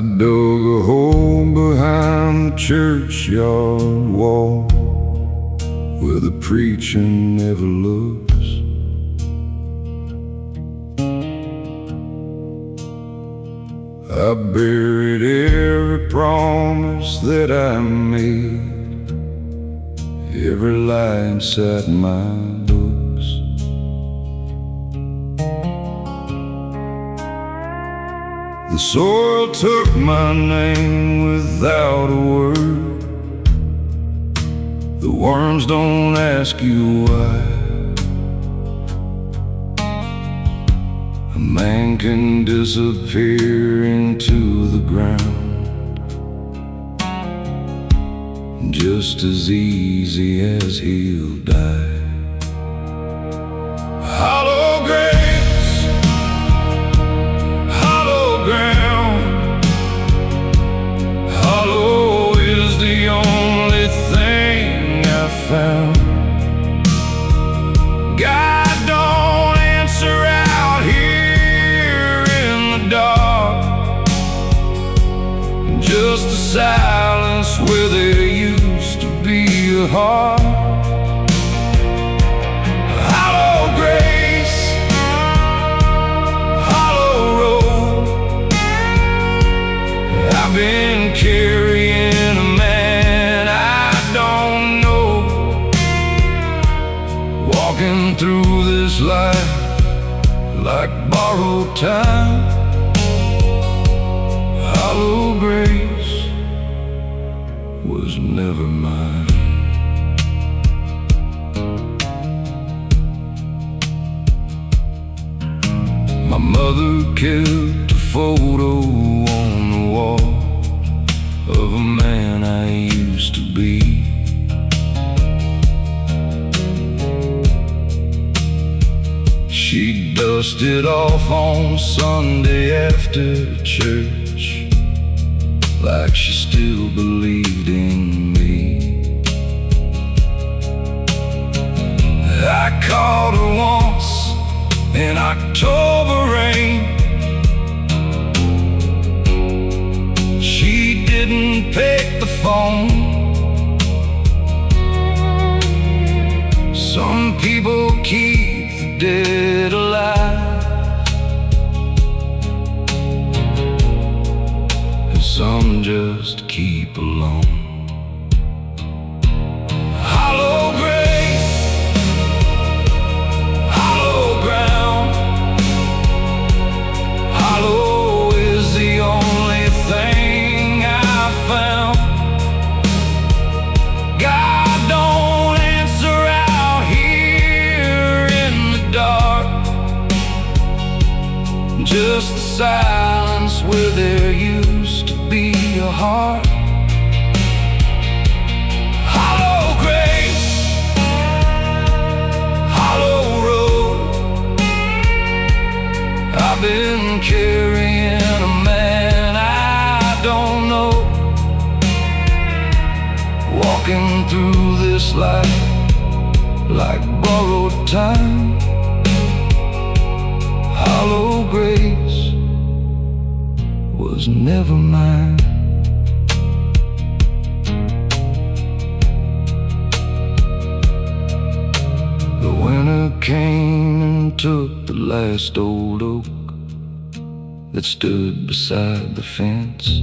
I dug a hole behind the churchyard wall where the preacher never looks. I buried every promise that I made, every lie inside my books. The soil took my name without a word. The worms don't ask you why. A man can disappear into the ground just as easy as he'll die. Hollow graves, hollow ground, hollow is the only thing I found. God don't answer out here in the dark, just a silence where there used to be a heart. Hollow grace, hollow road, I've been carrying a man I don't know, walking through this life like borrowed time. Hollow grace was never mine. My mother kept a photo on the wall of a man I used to be. She dusted off on Sunday after church like she still believed in me. I called her once in October rain. She didn't pick the phone. Some people keep the dead alive, and some just keep alone. Hollow grace, hollow ground, hollow is the only thing I found. God don't answer out here in the dark, just the silence where there used to be a heart. Hollow grace, hollow road, I've been carrying a man I don't know, walking through this life like borrowed time. Hollow grace was never mine. The winter came and took the last old oak that stood beside the fence.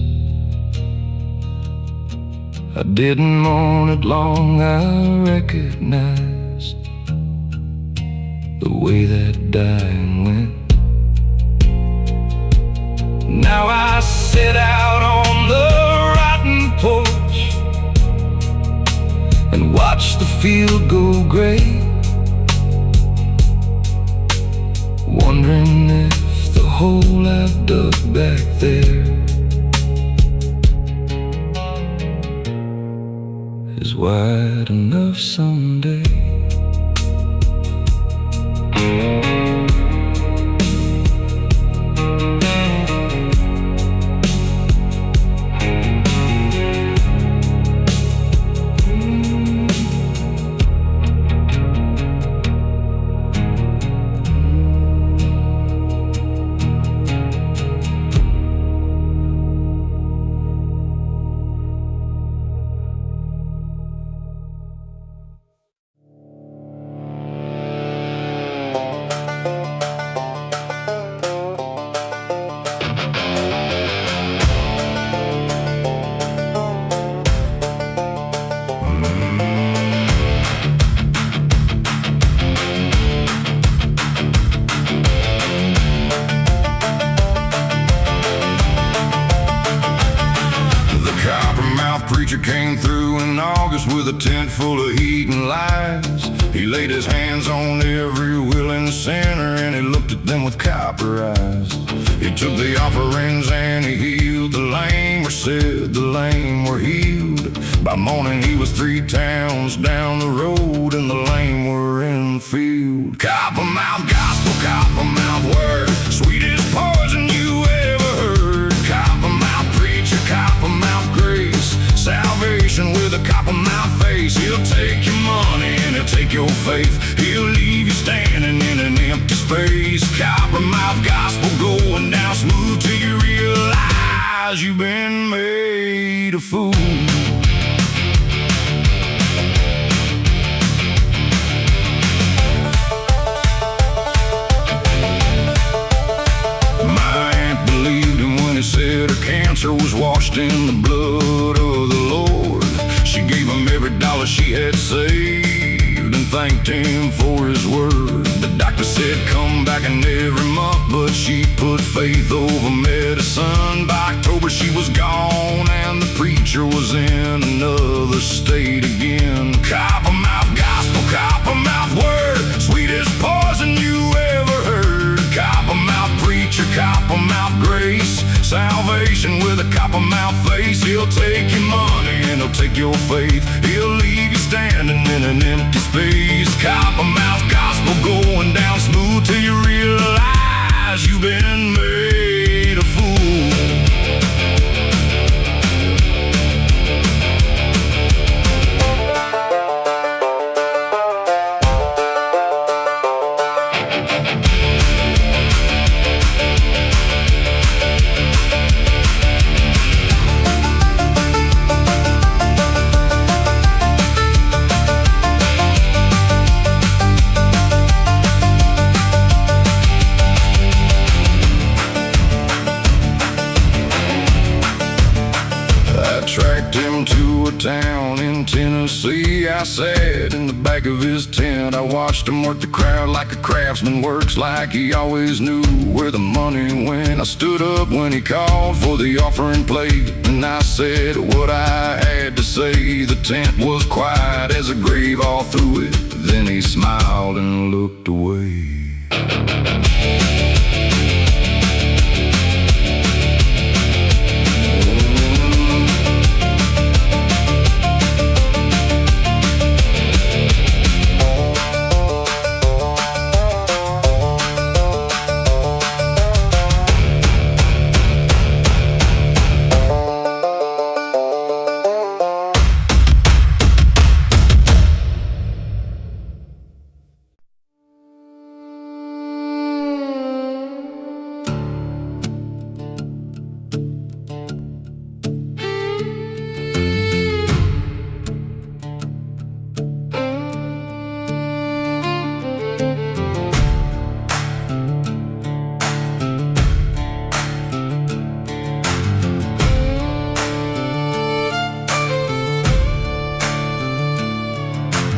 I didn't mourn it long, I recognized the way that dying went. Now I sit out on the rotten porch and watch the field go gray, wondering if the hole I've dug back there is wide enough someday. in August with a tent full of heat and lights. He laid his hands on every willing sinner, and he looked at them with copper eyes. He took the offerings and he healed the lame, or said the lame were healed. By morning he was 3 towns down the road, and the lame were in the field. Coppermouth gospel, coppermouth word, sweetest poison you ever heard. Coppermouth preacher, coppermouth grace, salvation with a coppermouth face. He'll take your money and he'll take your faith. He'll leave you standing in an empty space. Coppermouth gospel going down smooth till you realize you've been made a fool. He said her cancer was washed in the blood of the Lord. She gave him every dollar she had saved and thanked him for his word. The doctor said come back in every month, but she put faith over medicine. By October she was gone, and the preacher was in another state again. Coppermouth gospel, coppermouth word, sweetest poison you ever heard. Coppermouth preacher, coppermouth grace, salvation with a coppermouth face. He'll take your money and he'll take your faith. He'll leave you standing in an empty space. Coppermouth gospel going down smooth till you realize you've been made a fool. Tracked him to a town in Tennessee. I sat in the back of his tent. I watched him work the crowd like a craftsman works, like he always knew where the money went. I stood up when he called for the offering plate, and I said what I had to say. The tent was quiet as a grave all through it. Then he smiled and looked away.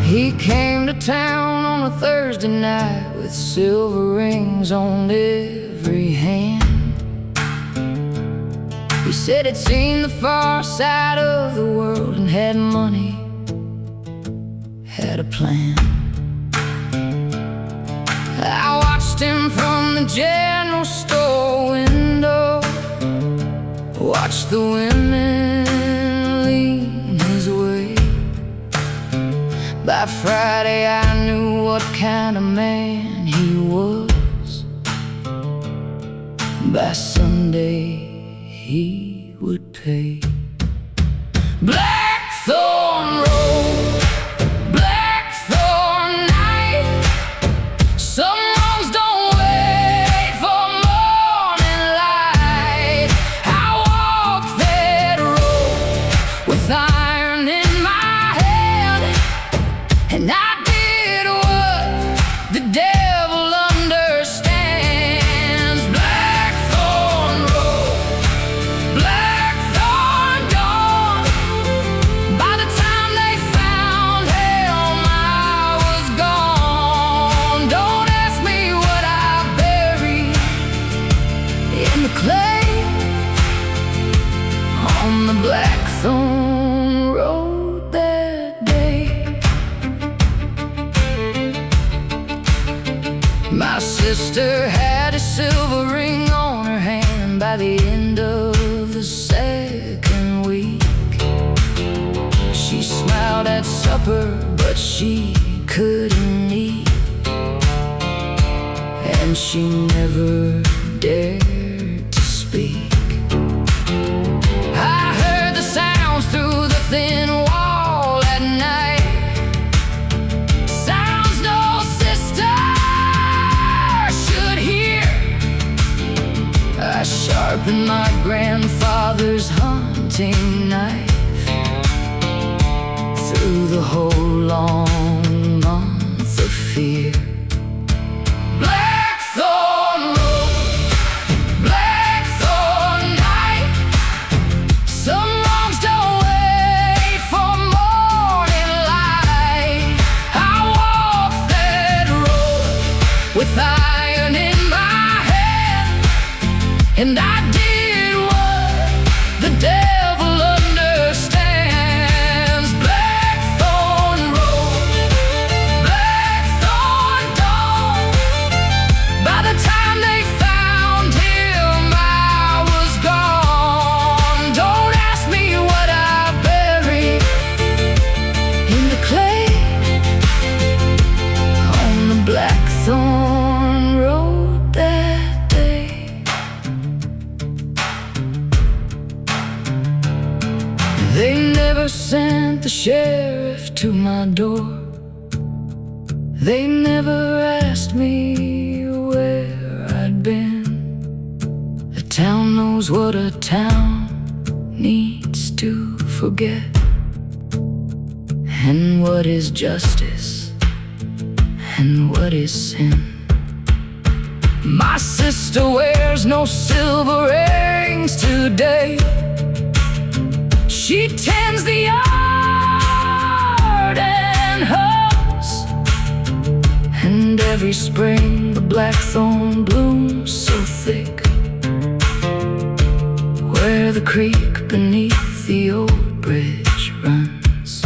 He came to town on a Thursday night with silver rings on every hand. He said he'd seen the far side of the world and had money, had a plan. I watched him from the general store window, watched the women lean his way. By Friday I knew what kind of man he was. By Sunday he would pay. Blackthorn road, blackthorn night. Some roads don't wait for morning light. I walked that road with iron in my hand, and I did what the devil understands. Blackthorn road, blackthorn dawn. My sister had a silver ring on her hand by the end of the second week. She smiled at supper, but she couldn't eat, and she never dared to speak. I heard the sounds through the thin wall at night, sounds no sister should hear. I sharpened my grandfather's hunting knife through the whole long month of fear. Blackthorn road, blackthorn night, some wrongs don't wait for morning light. I walked that road with iron in my hand, and I did what the devil understands. Blackthorn road, blackthorn dawn. By the time they found him, I was gone. Don't ask me what I buried in the clay on the blackthorn road that day. They never sent the sheriff to my door. They never asked me where I'd been. The town knows what a town needs to forget, and what is justice and what is sin. My sister wears no silver rings today. She tends the yard and hoes, and every spring the blackthorn blooms so thick where the creek beneath the old bridge runs.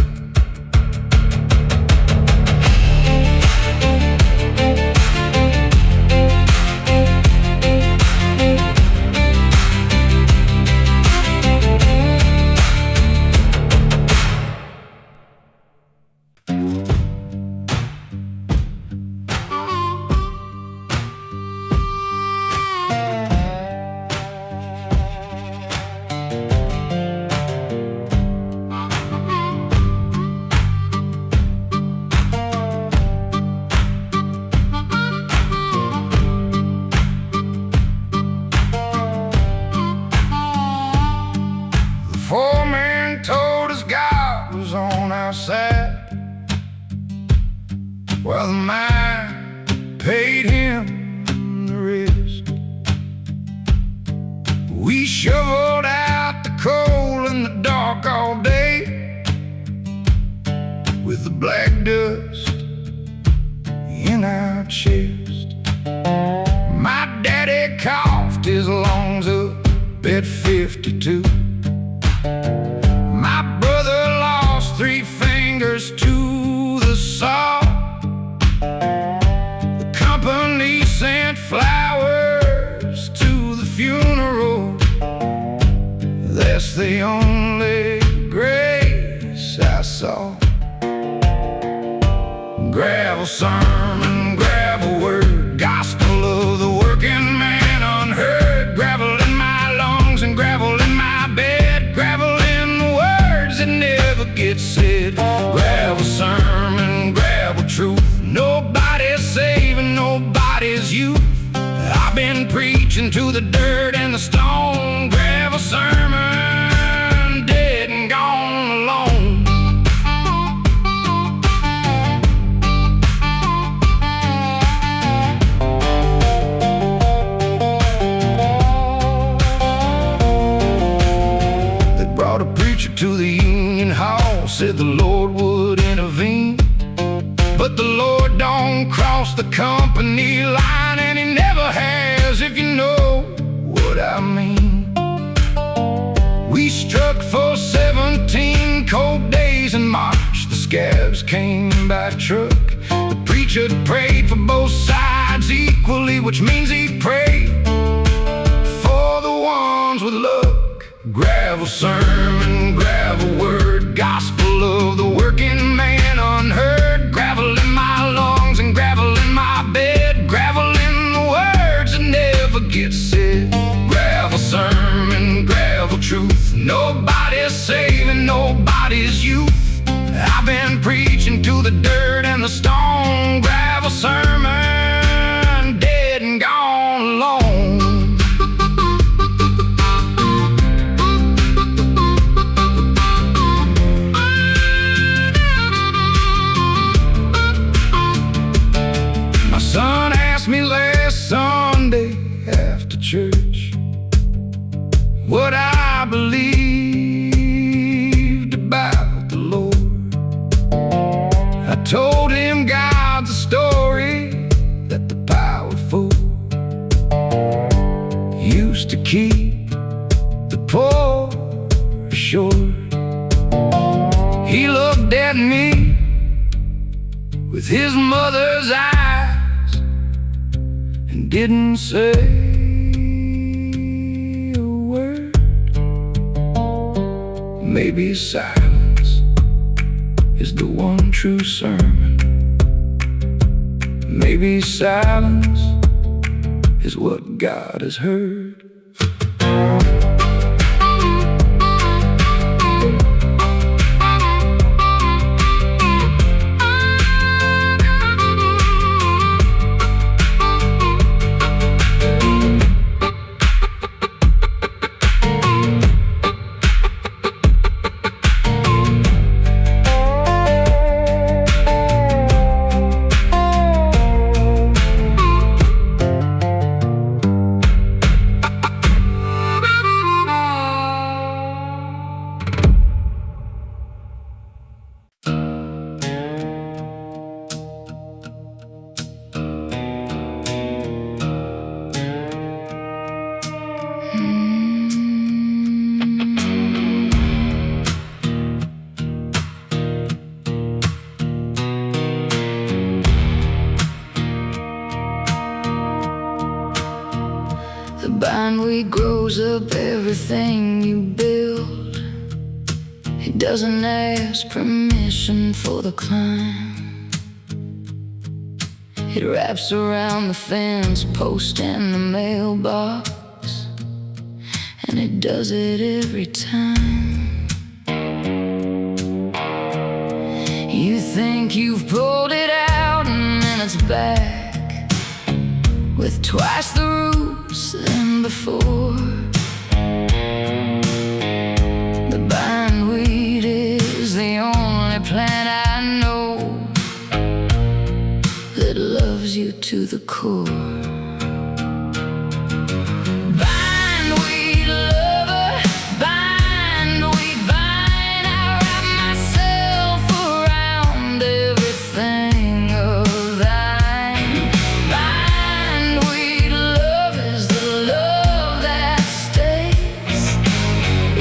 Foreman told us God was on our side, while the mine paid him the rest. We shoveled out the coal in the dark all day, with the black dust in our chest. My daddy coughed his lungs up at 52. My brother lost 3 fingers to the saw. The company sent flowers to the funeral. That's the only grace I saw. Gravel sermon, gravel word, gospel of the working man unheard. Gravel in my lungs and gravel in my bed, gravel in the words that never get said. Gravel sermon, gravel truth, nobody's saving nobody's youth. I've been preaching to the dirt and the stone. Gravel sermon, dead and gone alone. To the union hall, said the Lord would intervene, but the Lord don't cross the company line, and he never has, if you know what I mean. We struck for 17 cold days in March. The scabs came by truck. The preacher prayed for both sides. He equally, which means he'd pray for the ones with luck. Gravel sermon, gravel word, gospel of the working man unheard. Gravel in my lungs and gravel in my bed, gravel in the words that never get said. Gravel sermon, gravel truth, nobody's saving nobody's youth. I've been preaching to the dirt and the stone, gravel sermon, dead and gone alone. My son asked me last Sunday after church what I believed about the Lord. I told him God's a story that the powerful used to keep the poor assured. He looked at me with his mother's eyes and didn't say a word. Maybe silence is the one true sermon. Maybe silence is what God has heard. The bindweed grows up everything you build. It doesn't ask permission for the climb. It wraps around the fence post and the mailbox, and it does it every time. You think you've pulled it out and then it's back with twice the roots than before. The bindweed is the only plant I know that loves you to the core. Bindweed lover, bindweed vine, I wrap myself around everything of thine. Bindweed love is the love that stays,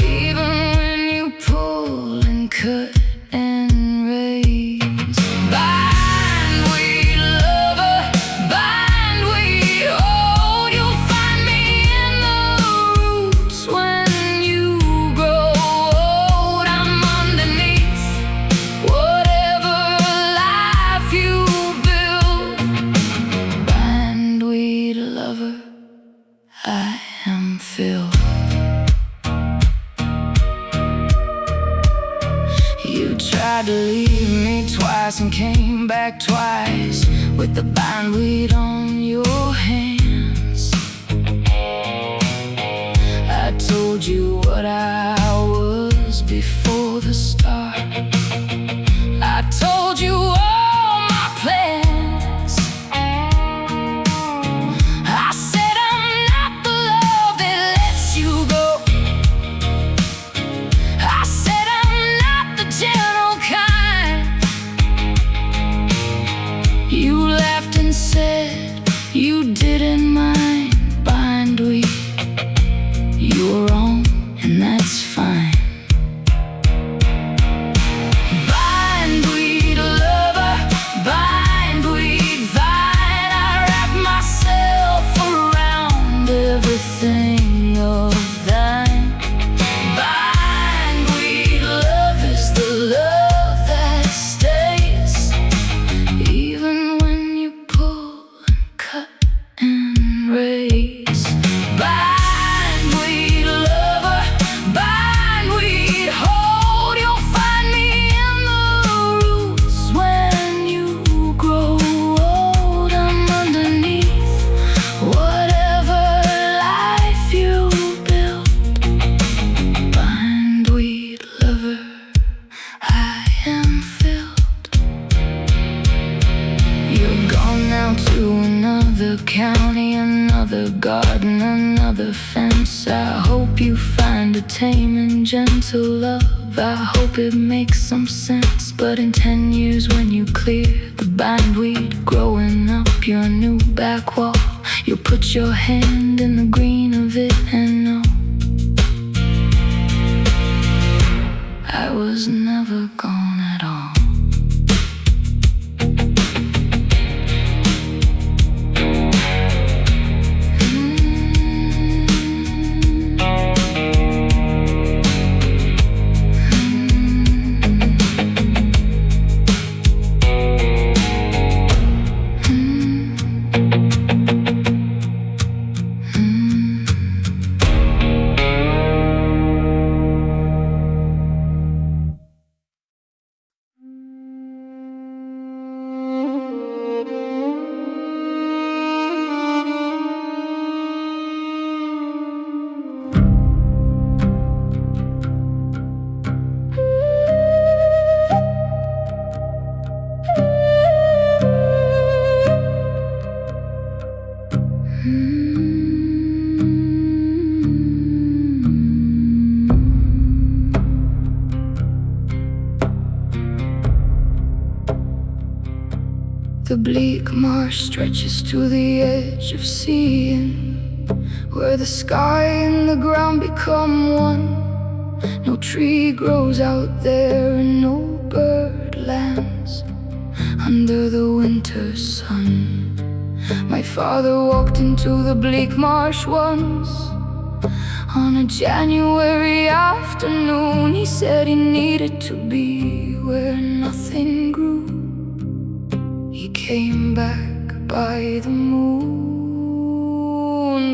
even when you pull and cut and raise. Bindweed lover, bindweed hold, you'll find me in the roots when you grow old. I'm underneath whatever life you build. Bindweed lover, I am filled. You tried to leave me twice and came back twice with the bindweed on your hands. I told you what I was before the start. I told you all my plans. I said I'm not the love that lets you go. I said I'm not the gentle kind. You laughed and said, county, another garden, another fence. I hope you find a tame and gentle love. I hope it makes some sense. But in 10 years when you clear the bindweed growing up your new back wall, you'll put your hand in the green of it and know I was never gone at all. The bleak marsh stretches to the edge of seeing, where the sky and the ground become one. No tree grows out there and no bird lands under the winter sun. My father walked into the bleak marsh once on a January afternoon. He said he needed to be where nothing grew. He came back by the moon.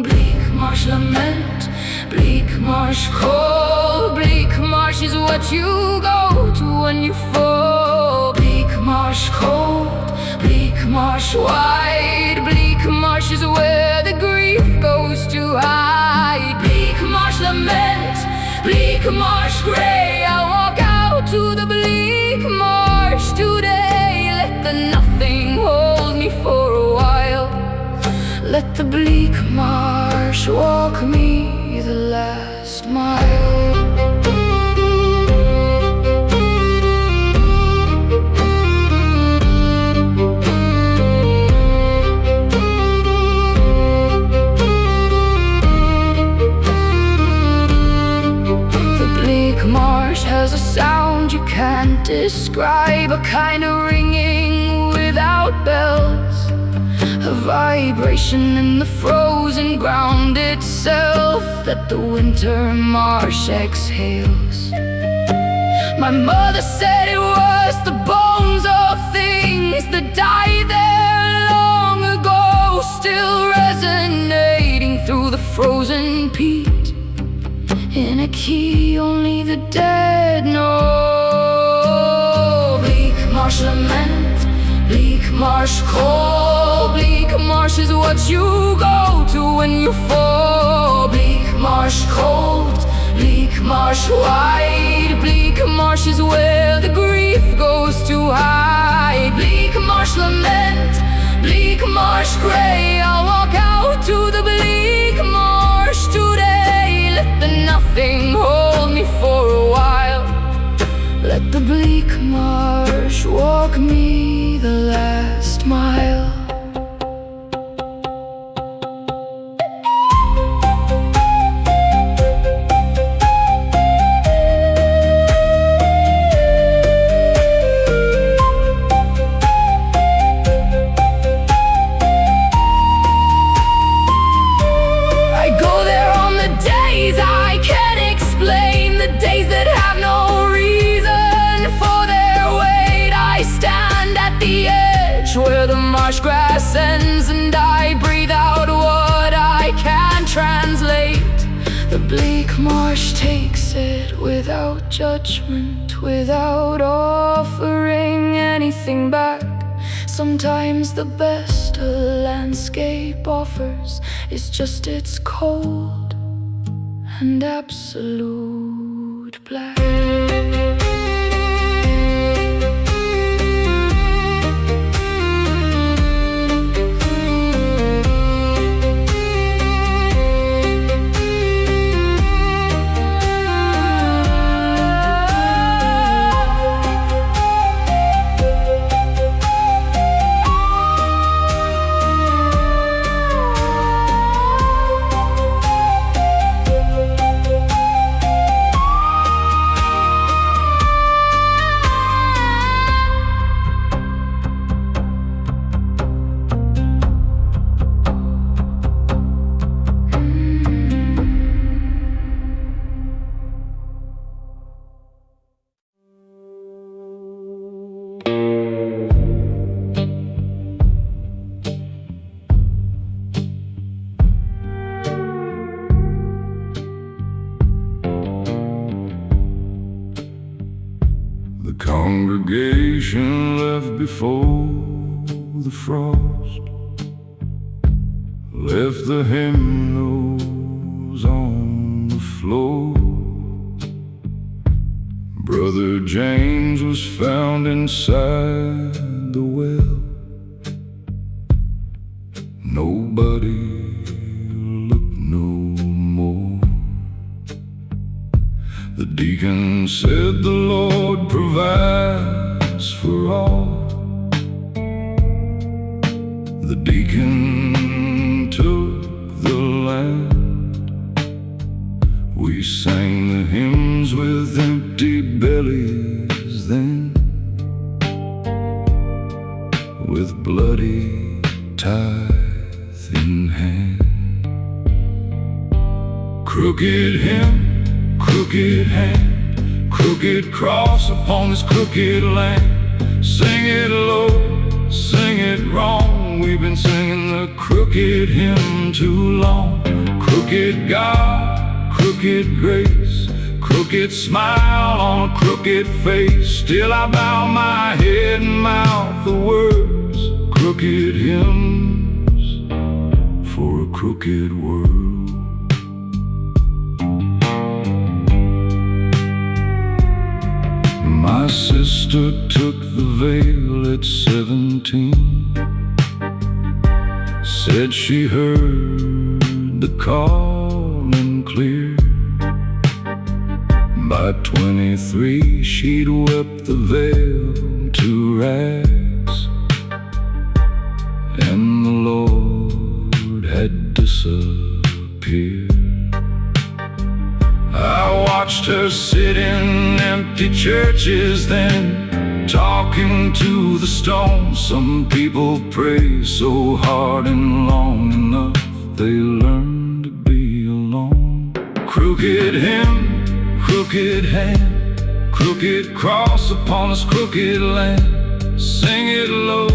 Bleak marsh lament, bleak marsh cold. Bleak marsh is what you go to when you fall. Bleak marsh cold, bleak marsh wide. Bleak marsh is where the grief goes to hide. Bleak marsh lament, bleak marsh gray. I walk out to the bleak marsh today. Let the nothing hold me for a while. Let the bleak marsh walk me the last mile. The bleak marsh has a sound you can't describe, a kind of ringing without bells, a vibration in the frozen ground itself that the winter marsh exhales. My mother said it was the bones of things that died there long ago, still resonating through the frozen peat in a key only the dead know. Bleak marsh lament, bleak marsh cold. Bleak marsh is what you go to when you fall. Bleak marsh cold, bleak marsh wide. Bleak marsh is where the grief goes to hide. Bleak marsh lament, bleak marsh gray. I'll walk out to the bleak marsh today. Let the nothing hold me for a while. Let the bleak marsh walk me the last mile. I go there on the days I can't explain, the days that have no reason for their weight. I stand at the edge where the marsh grass ends, and I breathe out what I can't translate. The bleak marsh takes it without judgment, without offering anything back. Sometimes the best a landscape offers is just its cold and absolute black. congregation left before the frost, left the hymnals on the floor. Brother James was found inside the well. Nobody looked no more. The deacon said the Lord provides for all. The deacon took the land. We sang the hymns with empty bellies then, with bloody tithe in hand. Crooked hymn, crooked hand, crooked cross upon this crooked land. Sing it low, sing it wrong. We've been singing the crooked hymn too long. Crooked God, crooked grace, crooked smile on a crooked face. Still I bow my head and mouth the words, crooked hymns for a crooked world. My sister took the veil at 17. Said she heard the calling clear. By 23 she'd wept the veil to rags, and the Lord had disappeared. I watched her sit in empty churches then, talking to the stones. Some people pray so hard and long enough they learn to be alone. Crooked hymn, crooked hand, crooked cross upon this crooked land. Sing it low,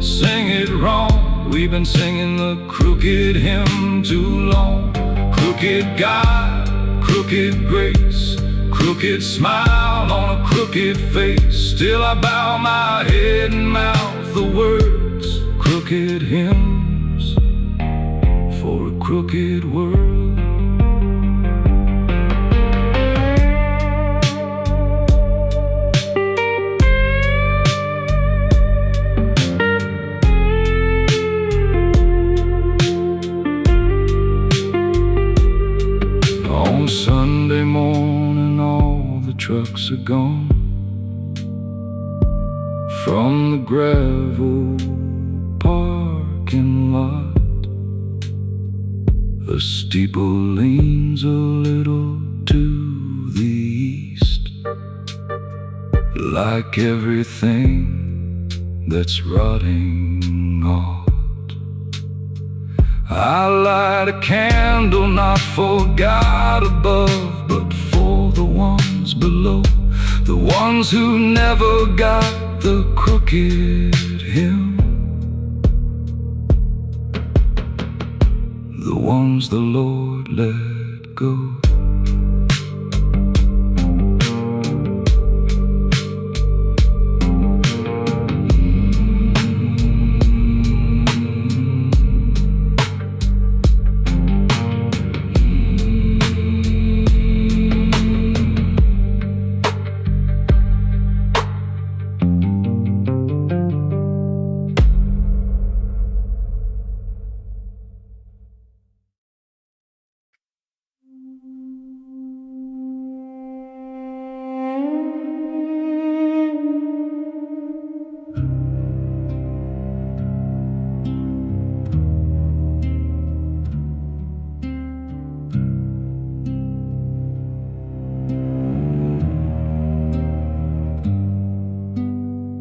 sing it wrong. We've been singing the crooked hymn too long. Crooked God, crooked grace, crooked smile on a crooked face. Still I bow my head and mouth the words, crooked hymns for a crooked world. On Sunday morning all the trucks are gone from the gravel parking lot. The steeple leans a little to the east, like everything that's rotting off. I light a candle not for God above, but for the ones below, the ones who never got the crooked hymn, the ones the Lord let go.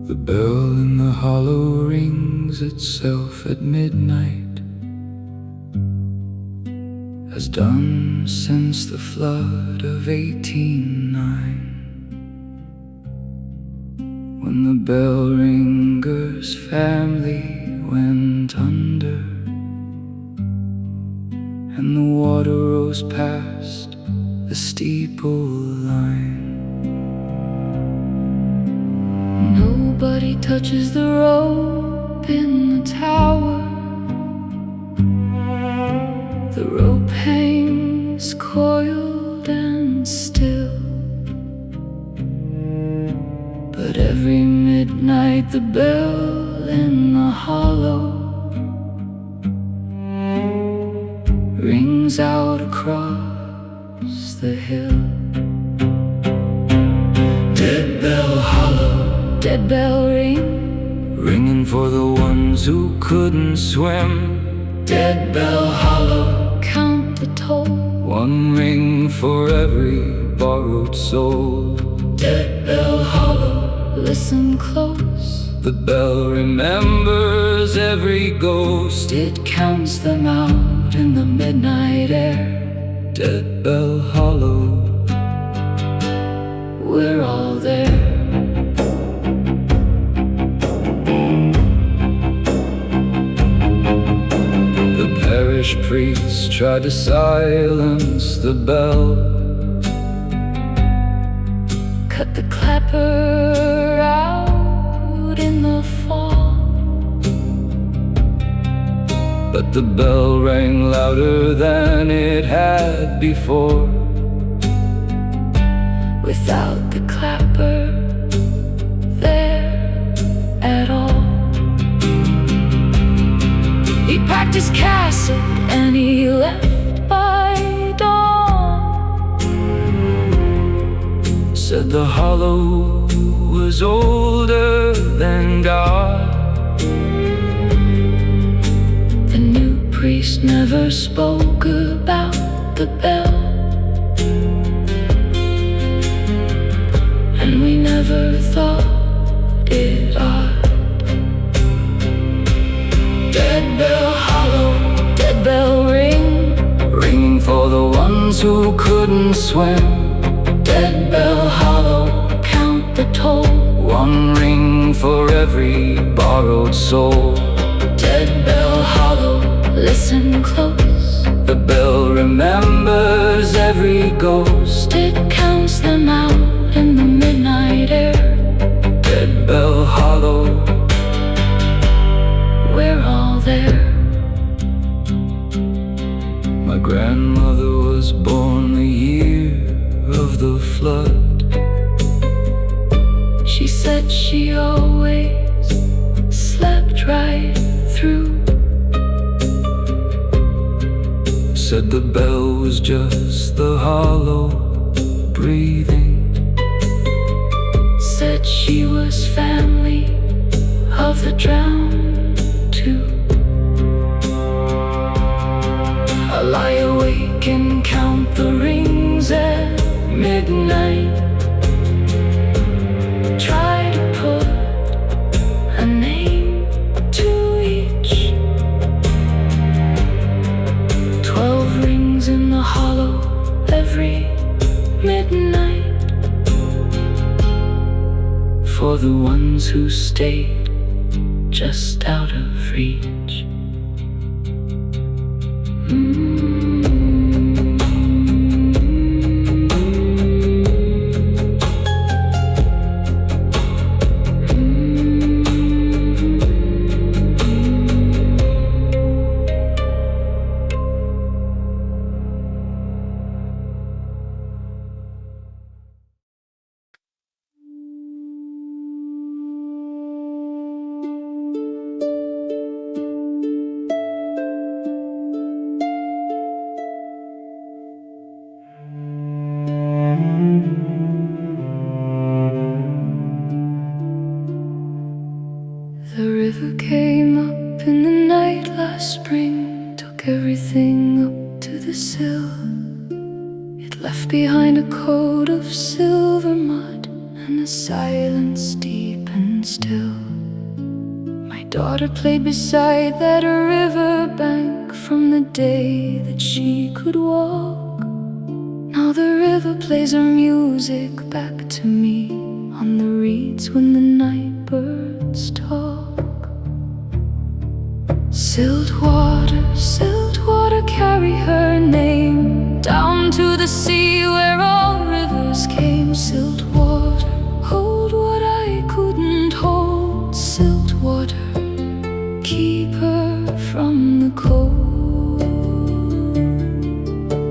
The bell in the hollow rings itself at midnight, has done since the flood of 1809, when the bell ringer's family went under, and the water rose past the steeple line. body touches the rope in the tower. The rope hangs coiled and still, but every midnight the bell in the hollow rings out across the hill. Dead bell hollow, dead bell ring, ringing for the ones who couldn't swim. dead bell hollow, count the toll. One ring for every borrowed soul. Dead bell hollow, listen close. The bell remembers every ghost. It counts them out in the midnight air. Dead bell hollow, we're all there. the parish priest tried to silence the bell. Cut the clapper out in the fall, But the bell rang louder than it had before. without the clapper there at all. He packed his cassock and he left by dawn. Said the hollow was older than God. The new priest never spoke about the bell, and we never thought it odd. Dead bell hollow, dead bell ring, Ringing for the ones who couldn't swim. dead bell hollow, count the toll. One ring for every borrowed soul. Dead bell hollow, listen close. The bell remembers every ghost. It counts them out in the midnight air. Dead bell hollow, We're all there. my grandmother was born the year of the flood. She said she always slept right through. Said the bell was just the hollow breathing. Said she was family of the drowned too. I lie awake and count the rings at midnight. Try to put a name to each. 12 rings in the hollow every midnight, for the ones who stayed just out of reach. The river came up in the night last spring, took everything up to the sill. It left behind a coat of silver mud and a silence deep and still. My daughter played beside that river bank from the day that she could walk. Now the river plays her music back to me on the reeds when the night birds talk. Siltwater, siltwater, carry her name down to the sea where all rivers came. Siltwater, hold what I couldn't hold. the cold.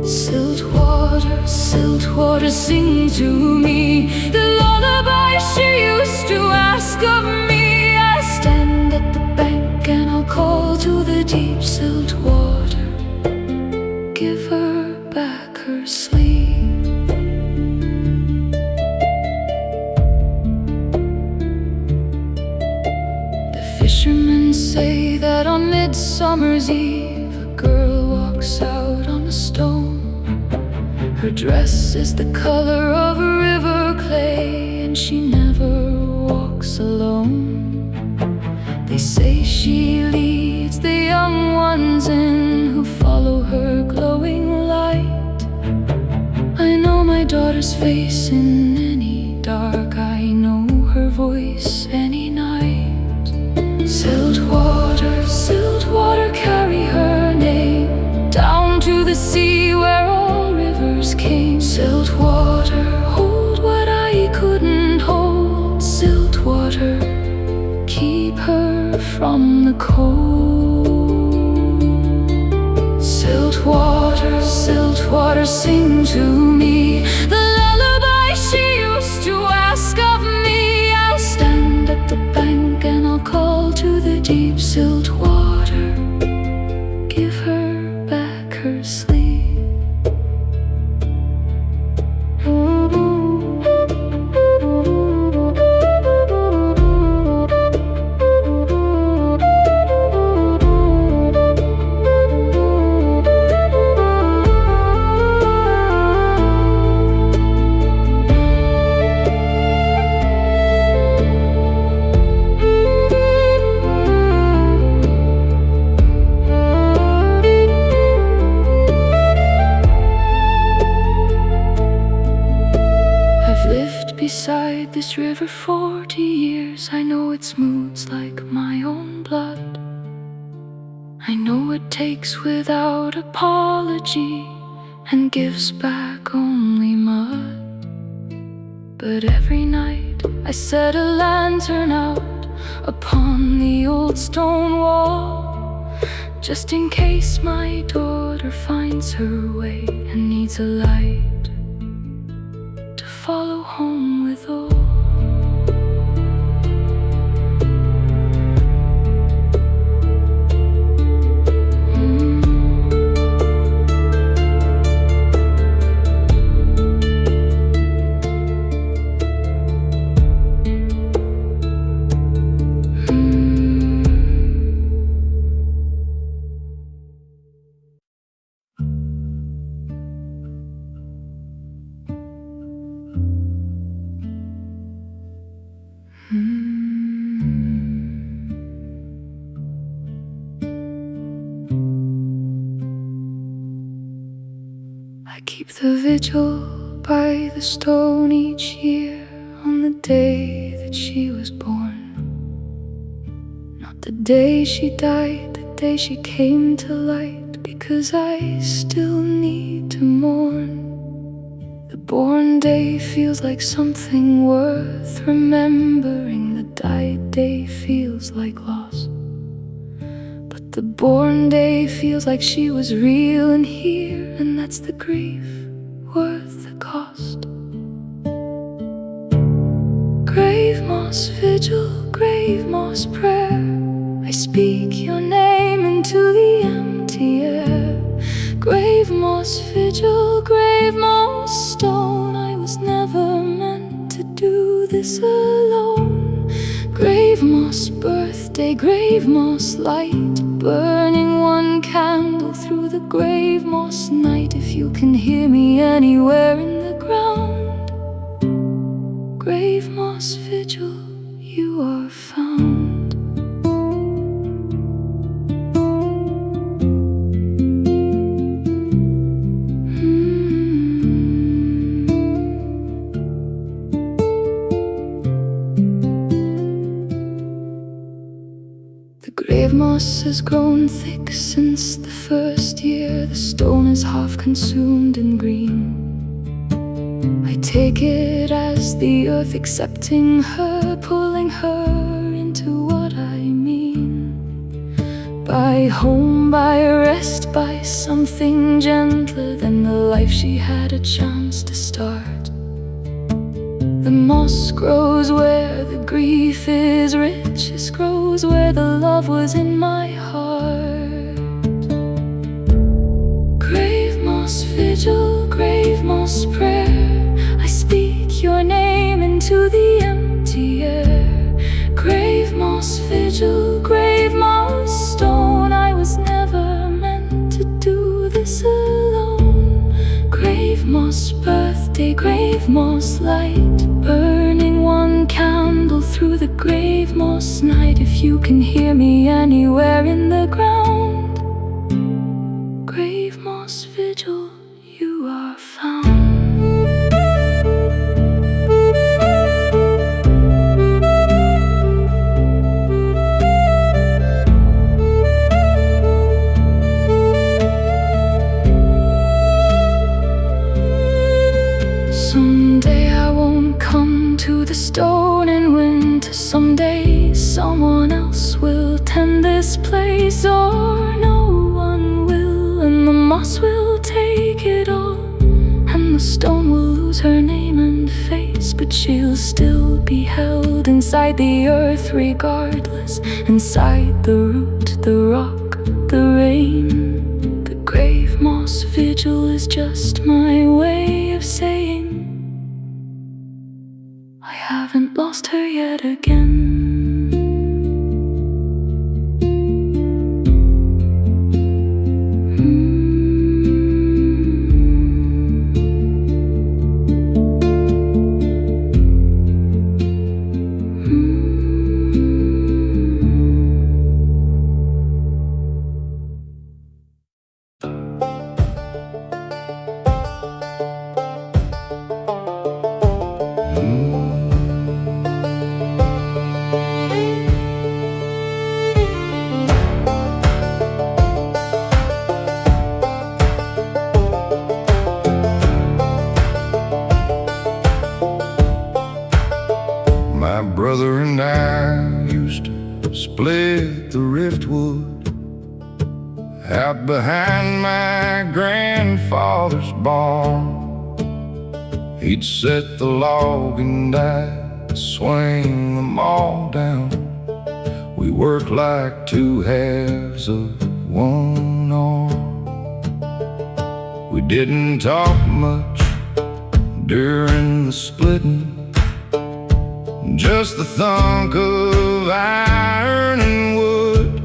Siltwater, siltwater, sing to me the lullaby she used to ask of me. I stand at the bank and I'll call to the deep siltwater, give her back her sleep. The fishermen say that on Midsummer's Eve a girl walks out on a stone. Her dress is the color of a river clay, and she never walks alone. They say she leads the young ones in who follow her glowing light. I know my daughter's face in any dark, I know her voice any night. Siltwater, siltwater, carry her name down to the sea where all rivers came. Siltwater, hold what I couldn't hold. Siltwater, keep her from the cold. Siltwater, siltwater, sing to me the lullaby she used to ask of me. I'll stand at the bank and I'll call to the deep siltwater, give her back her sleep. Beside this river 40 years, I know its moods like my own blood. I know it takes without apology and gives back only mud. But every night I set a lantern out upon the old stone wall, just in case my daughter finds her way and needs a light to follow home with all. I keep the vigil by the stone each year on the day that she was born. Not the day she died, the day she came to light, because I still need to mourn. The born day feels like something worth remembering. The died day feels like loss. But the born day feels like she was real and here, and that's the grief worth the cost. Gravemoss vigil, gravemoss prayer, I speak your name into the empty air. Gravemoss vigil, gravemoss stone, I was never meant to do this alone. Gravemoss birthday, gravemoss light, burning one candle through the gravemoss night. If you can hear me anywhere in the ground, gravemoss vigil, you are found. Gravemoss has grown thick since the first year. The stone is half consumed in green. I take it as the earth accepting her, pulling her into what I mean. by home, by rest, by something gentler than the life she had a chance to start. The moss grows where the grief is richest, grows where the love was in my heart. Gravemoss vigil, gravemoss prayer, I speak your name into the empty air. Gravemoss vigil, gravemoss stone, I was never meant to do this alone. Gravemoss birthday, gravemoss light, burning one candle through the gravemoss night. If you can hear me anywhere in the ground, gravemoss vigil, you are found. Someday I won't come to the stone in winter. Someday someone else will tend this place, or no one will, and the moss will take it all, and the stone will lose her name and face, but she'll still be held inside the earth regardless, inside the root, the rock, the rain. The gravemoss vigil is just my way of saying I haven't lost her yet again. My brother and I used to split the riftwood out behind my grandfather's barn. He'd set the log and I'd swing them all down. We worked like two halves of one arm. We didn't talk much during the splitting, just the thunk of iron and wood.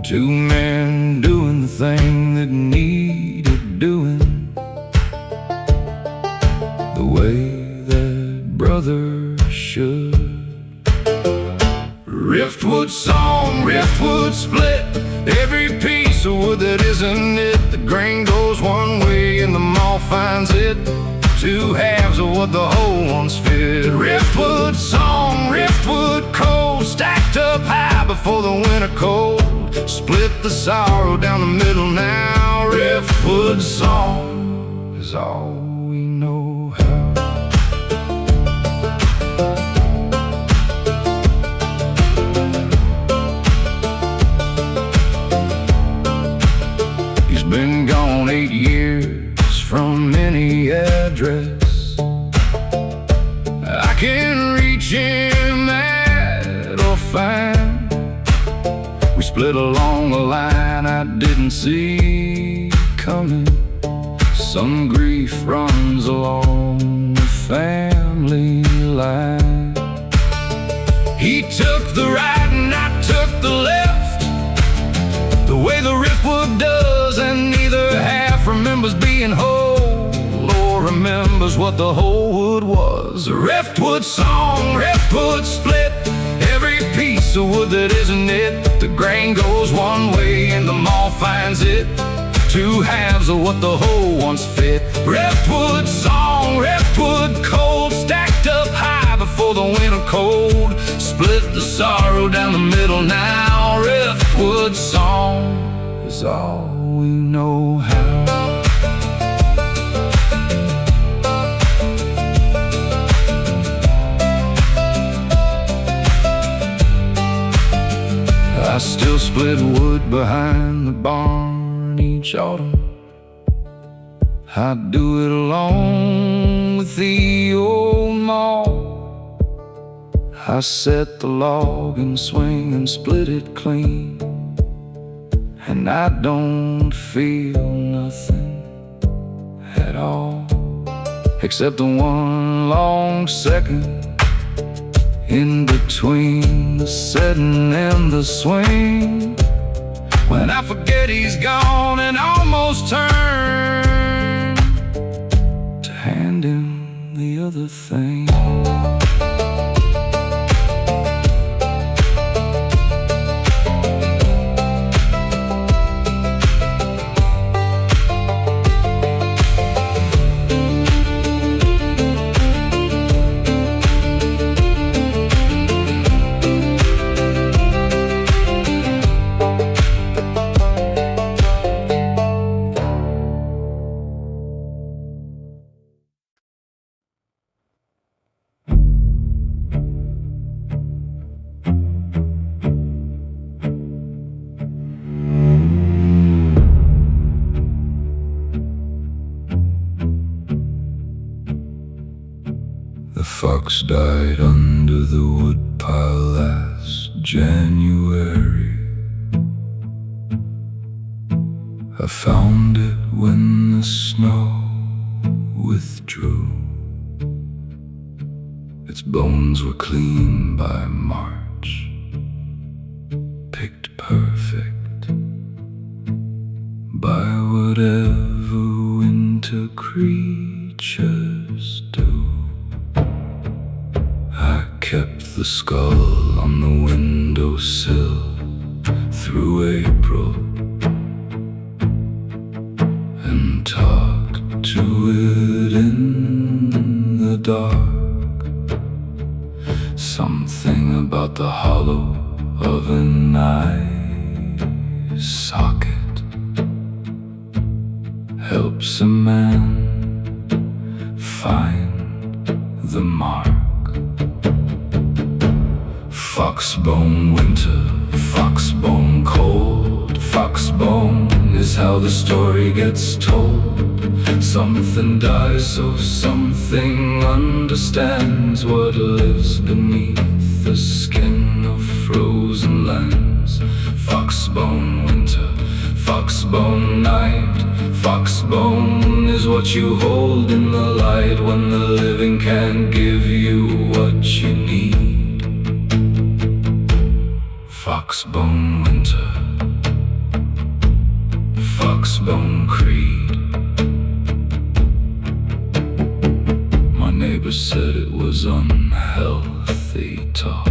Two men doing the thing that needed doing, the way that brothers should. Riftwood song, riftwood split, every piece of wood that isn't it. The grain goes one way and the moth finds it, two halves of what the whole one's fit. Riftwood song, riftwood cold, stacked up high before the winter cold. Split the sorrow down the middle now. Riftwood song is all we know how. He's been gone 8 years from any address. I can reach him at or find. We split along a line I didn't see coming. Some grief runs along the family line. He took the right and I took the left, the way the riftwood does, and neither half remembers being whole or remembers what the whole wood was. A riftwood song, riftwood split, every piece of wood that isn't it. The grain goes one way and the moth finds it, two halves of what the whole once fit. Riftwood song, riftwood cold, stacked up high before the winter cold. Split the sorrow down the middle now. Riftwood song is all we know how. I still we'll split wood behind the barn each autumn. I'd do it along with the old maw. I set the log and swing and split it clean, and I don't feel nothing at all, except the one long second in between the setting and the swing, when I forget he's gone and almost turn to hand him the other thing. The fox died under the woodpile last January. I found it when the snow withdrew. Its bones were clean by March, picked perfect by whatever winter creatures do. I kept the skull on the windowsill through April and talked to it in the dark. Something about the hollow of an eye socket helps a man find the mark. Foxbone winter, foxbone cold. Foxbone is how the story gets told. Something dies so something understands what lives beneath the skin of frozen lands. Foxbone winter, foxbone night. Foxbone is what you hold in the light when the living can't give you what you need. Foxbone winter, foxbone creed. My neighbor said it was unhealthy talk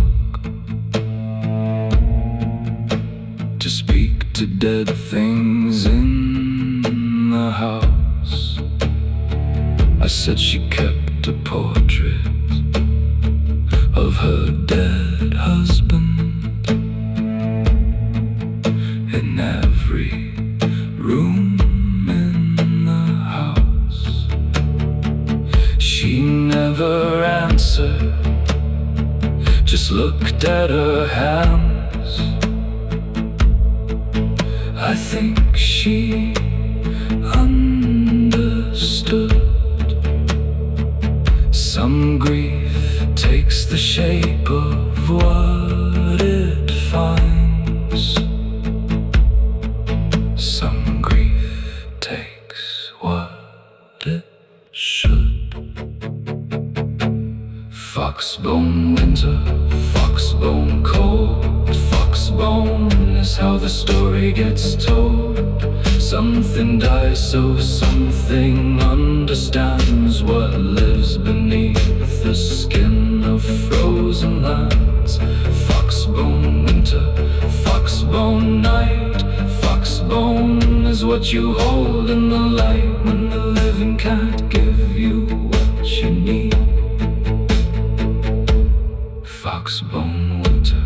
to speak to dead things in the house. I said she kept a portrait of her dead husband in every room in the house. She never answered, just looked at her hands. I think she understood. Some grief takes the shape of what it finds. Some grief takes what it should. Foxbone winter, foxbone cold. Foxbone is how the story gets told. Something dies so something understands what lives beneath the skin of frozen lands. Foxbone winter, foxbone night. Foxbone is what you hold in the light when the living can't give you what you need. Foxbone winter,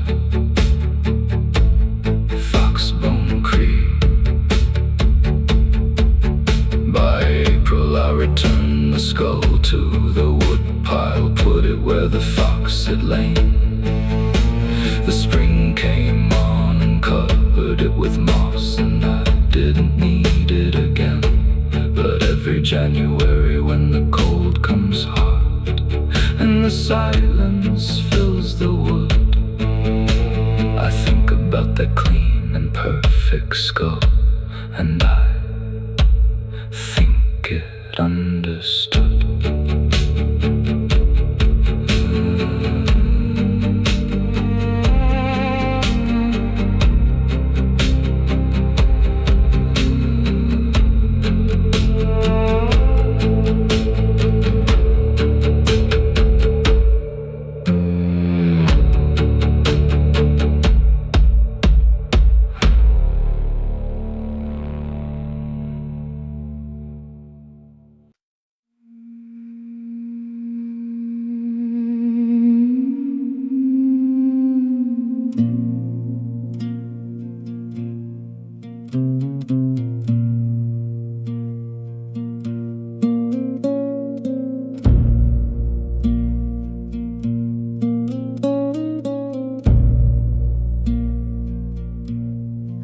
foxbone creed. By April I returned the skull to the woodpile, put it where the fox had lain. The spring came on and covered January when the cold comes hard and the silence fills the wood. I think about that clean and perfect skull, and I think it understood.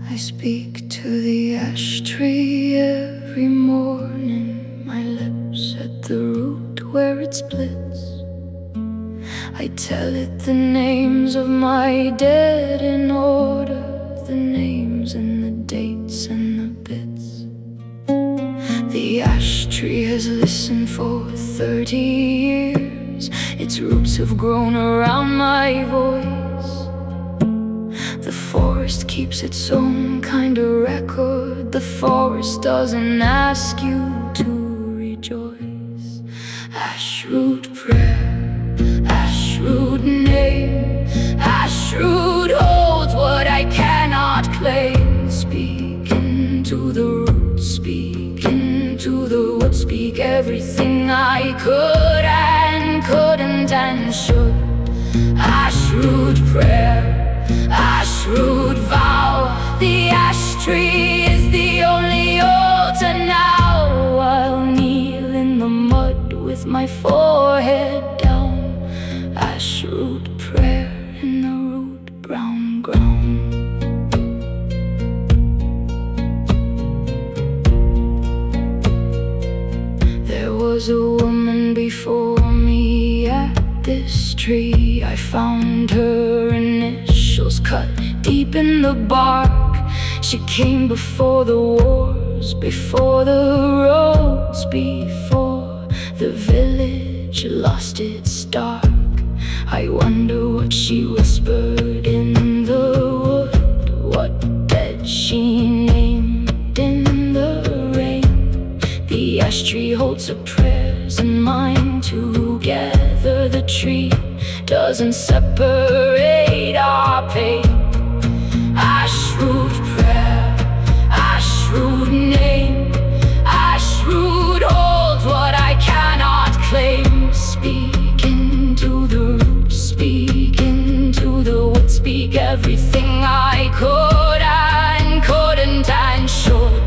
I speak to the ash tree every morning, my lips at the root where it splits. I tell it the names of my dead in order, the names and the dates and the bits. The ash tree has listened for 30 years, its roots have grown around my voice. The forest keeps its own kind of record. The forest doesn't ask you to rejoice. Ashroot prayer, ashroot name, ashroot holds what I cannot claim. Speak into the roots, speak into the wood, speak everything I could and couldn't and should. Ashroot prayer, ashroot vow, the ash tree is the only altar now. I'll kneel in the mud with my forehead down. Ashroot prayer in the root brown ground. There was a woman before me at this tree. I found her initials cut deep in the bark. She came before the wars, before the roads, before the village lost its dark. I wonder what she whispered in the wood, what bed she named in the rain. The ash tree holds her prayers and mine together. The tree doesn't separate our pain. Ashroot prayer, ashroot name, ashroot holds what I cannot claim. Speak into the roots, speak into the wood, speak everything I could and couldn't and should.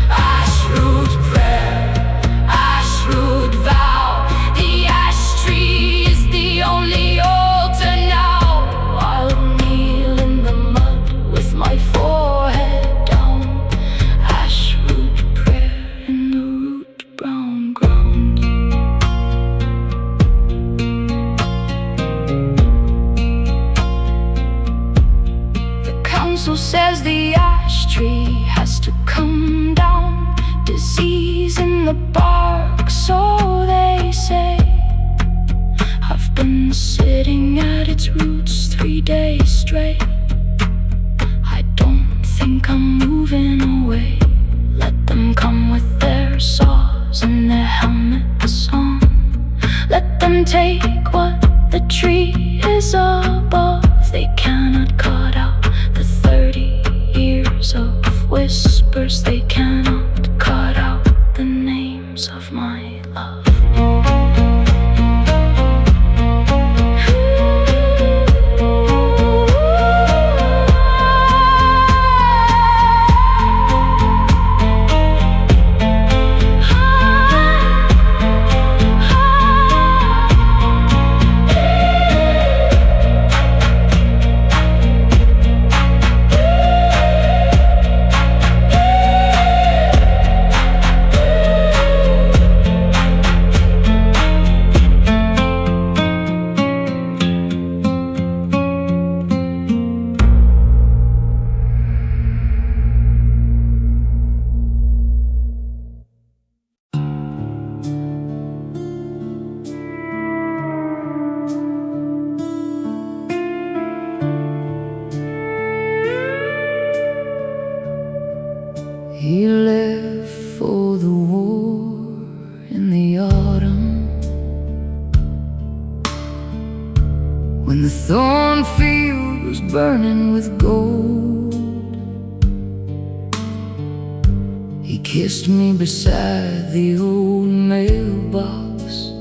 Ashroot prayer, ashroot vow, the ash tree is the only altar now. I'll kneel in the mud with my forehead down. Ashroot prayer in the root brown ground. The council says the ash tree has to come down. Disease in the bark, so they say. I've been sitting at its roots 3 days straight. I don't think I'm moving away. Let them come with their saws and their helmets on. Let them take what the tree is above. They cannot cut out the 30 years of whispers. They cannot cut out the names of my love. He left for the war in the autumn, when the thornfield was burning with gold. He kissed me beside the old mailbox,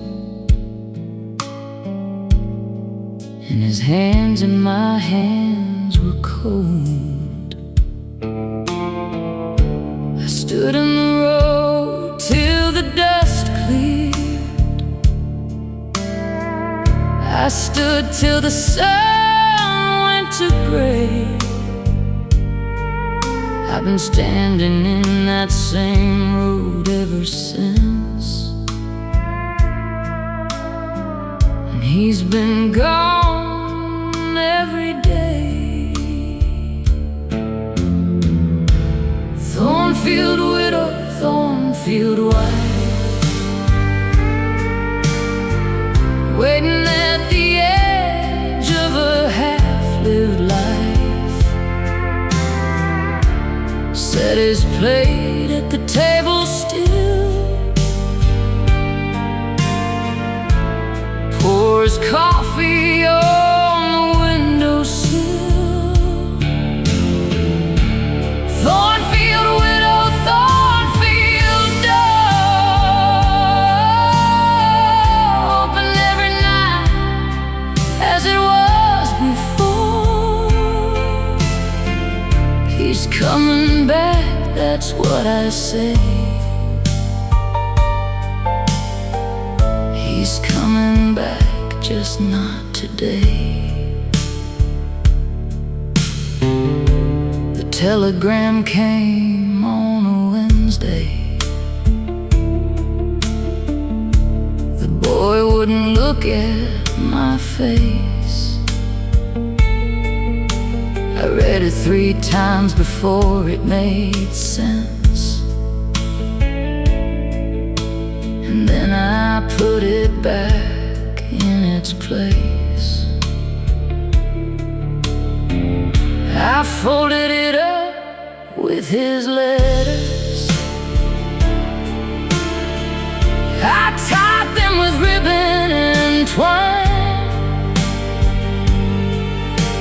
and his hands in my hands were cold. I stood in the road till the dust cleared. I stood till the sun went to gray. I've been standing in that same road ever since, and he's been gone every day. Thornfield widow, thornfield wife, waiting at the edge of a half-lived life, set his plate at the table still, pours coffee on the windowsill. Thornfield widow, thornfield door, open every night as it was before. He's coming back, that's what I say. He's coming back, just not today. The telegram came on a Wednesday. The boy wouldn't look at my face. I read it 3 times before it made sense, and then I put it back in its place. I folded it up with his letters. I tied them with ribbon and twine.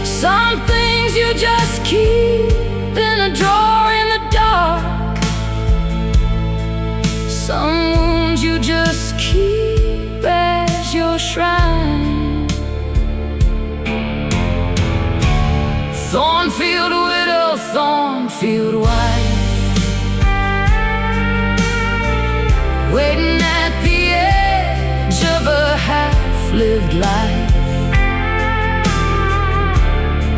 Some things you just keep in a drawer in the dark. Some wounds you just keep as your shrine. Thornfield widow, thornfield wife, waiting at the edge of a half-lived life,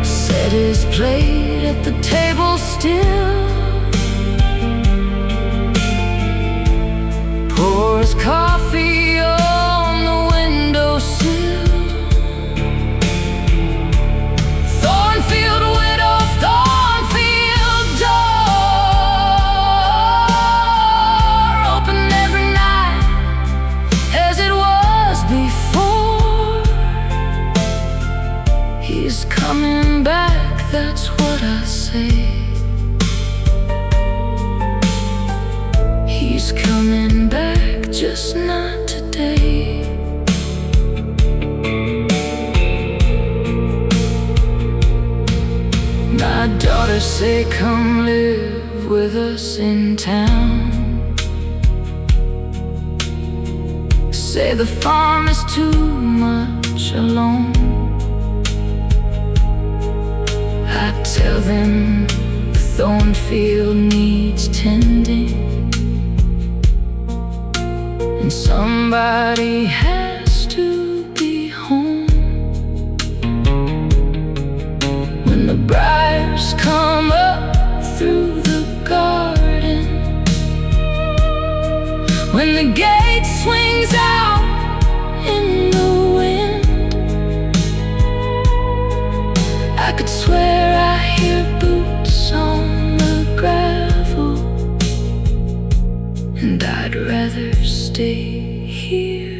set his plate at the table still, pours coffee on the windowsill. Thornfield widow, thornfield door, open every night as it was before. He's coming back, that's what I say. He's coming back, just not today. My daughters say come live with us in town. Say the farm is too much alone. I tell them the thornfield needs tending, and somebody has to be home. When the briars come up through the garden, when the gate swings out in the wind, I could swear I hear boots on the gravel, and I'd rather stay here.